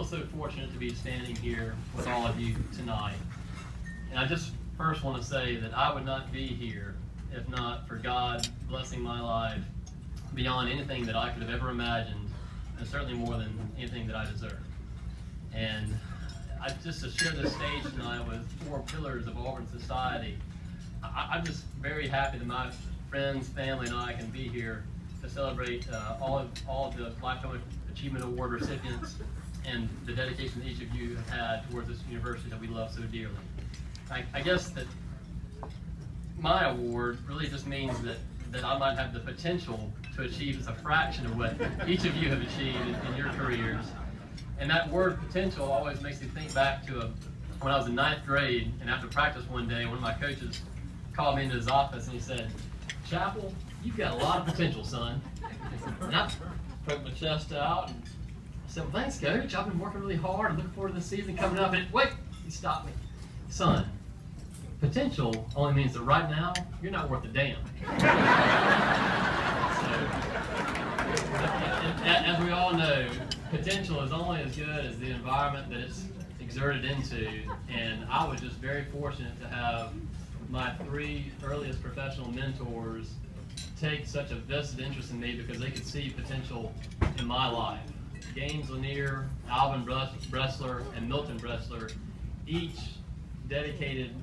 so fortunate to be standing here with all of you tonight. And I just first want to say that I would not be here if not for God blessing my life beyond anything that I could have ever imagined, and certainly more than anything that I deserve. And just to share this stage tonight with four pillars of Auburn society, I'm just very happy that my friends, family, and I can be here to celebrate all of the Lifetime Achievement Award recipients and the dedication that each of you have had towards this university that we love so dearly. I guess that my award really just means that I might have the potential to achieve just a fraction of what each of you have achieved in your careers. And that word potential always makes me think back to when I was in 9th grade, and after practice one day, one of my coaches called me into his office and he said, "Chapel, you've got a lot of potential, son." And I put my chest out and I said, "Well, thanks, Coach. I've been working really hard. I'm looking forward to the season coming up." And wait, he stopped me. "Son, potential only means that right now, you're not worth a damn." As we all know, potential is only as good as the environment that it's exerted into, and I was just very fortunate to have my 3 earliest professional mentors take such a vested interest in me because they could see potential in my life. Gaines Lanier, Alvin Bressler, and Milton Bressler each dedicated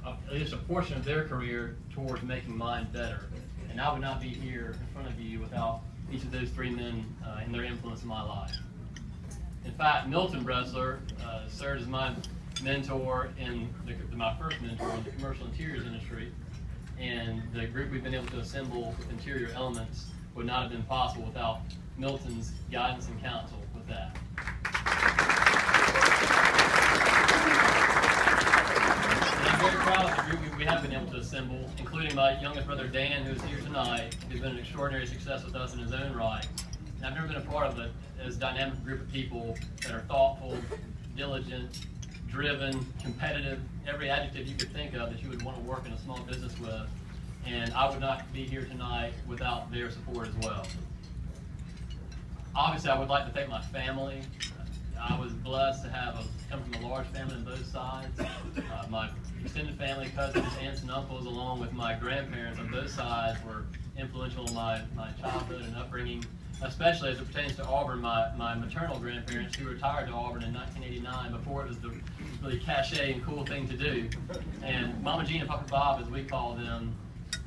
at least a portion of their career towards making mine better. And I would not be here in front of you without each of those 3 men and their influence in my life. In fact, Milton Bressler served as my mentor my first mentor in the commercial interiors industry, and the group we've been able to assemble with Interior Elements would not have been possible without Milton's guidance and counsel with that. I'm very proud of the group we have been able to assemble, including my youngest brother Dan, who is here tonight, who's been an extraordinary success with us in his own right. And I've never been a part of it as a dynamic group of people that are thoughtful, diligent, driven, competitive, every adjective you could think of that you would want to work in a small business with. And I would not be here tonight without their support as well. Obviously, I would like to thank my family. I was blessed to come from a large family on both sides. My extended family, cousins, aunts, and uncles, along with my grandparents on both sides, were influential in my childhood and upbringing, especially as it pertains to Auburn. My maternal grandparents, who retired to Auburn in 1989 before it was the really cachet and cool thing to do. And Mama Jean and Papa Bob, as we call them,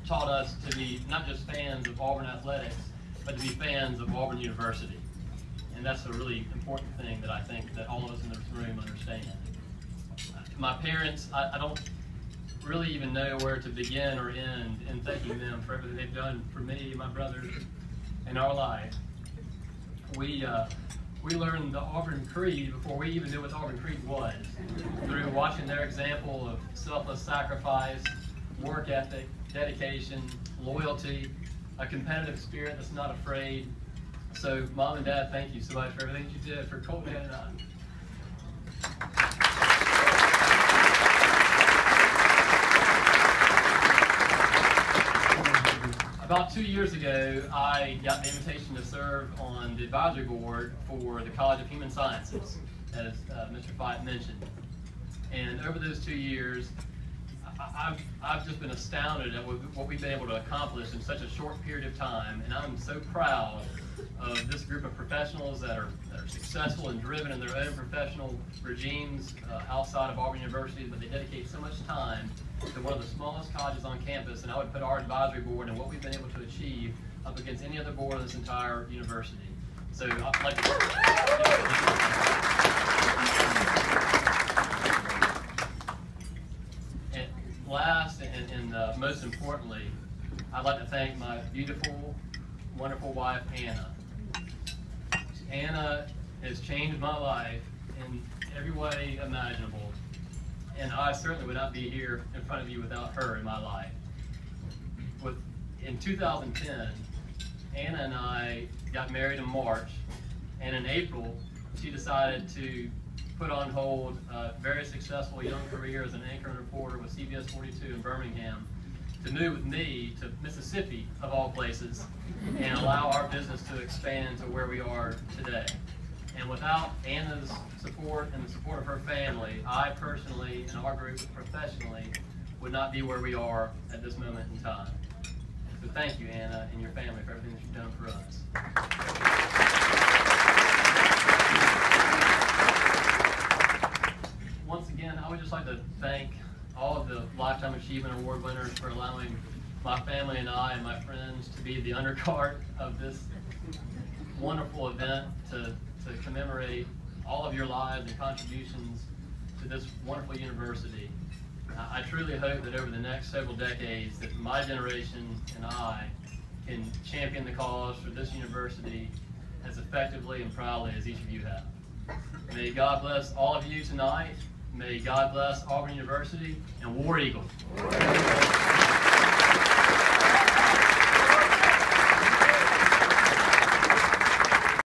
taught us to be not just fans of Auburn athletics, but to be fans of Auburn University. And that's a really important thing that I think that all of us in this room understand. My parents, I don't really even know where to begin or end in thanking them for everything they've done for me and my brothers in our life. We learned the Auburn Creed before we even knew what the Auburn Creed was, through watching their example of selfless sacrifice, work ethic, dedication, loyalty, a competitive spirit that's not afraid. So, Mom and Dad, thank you so much for everything you did for Colton and I. About 2 years ago, I got the invitation to serve on the advisory board for the College of Human Sciences, as Mr. Fight mentioned. And over those 2 years, I've just been astounded at what we've been able to accomplish in such a short period of time, and I'm so proud of this group of professionals that are successful and driven in their own professional regimes outside of Auburn University, but they dedicate so much time to one of the smallest colleges on campus, and I would put our advisory board and what we've been able to achieve up against any other board in this entire university. So I'd like to... Last and most importantly, I'd like to thank my beautiful, wonderful wife, Anna. Anna has changed my life in every way imaginable, and I certainly would not be here in front of you without her in my life. In 2010, Anna and I got married in March, and in April, she decided to put on hold a very successful young career as an anchor and reporter with CBS 42 in Birmingham to move with me to Mississippi, of all places, and allow our business to expand to where we are today. And without Anna's support and the support of her family, I personally and our group professionally would not be where we are at this moment in time. So thank you, Anna, and your family for everything that you've done for us. Once again, I would just like to thank all of the Lifetime Achievement Award winners for allowing my family and I and my friends to be the undercard of this wonderful event to commemorate all of your lives and contributions to this wonderful university. I truly hope that over the next several decades that my generation and I can champion the cause for this university as effectively and proudly as each of you have. May God bless all of you tonight. May God bless Auburn University, and War Eagle.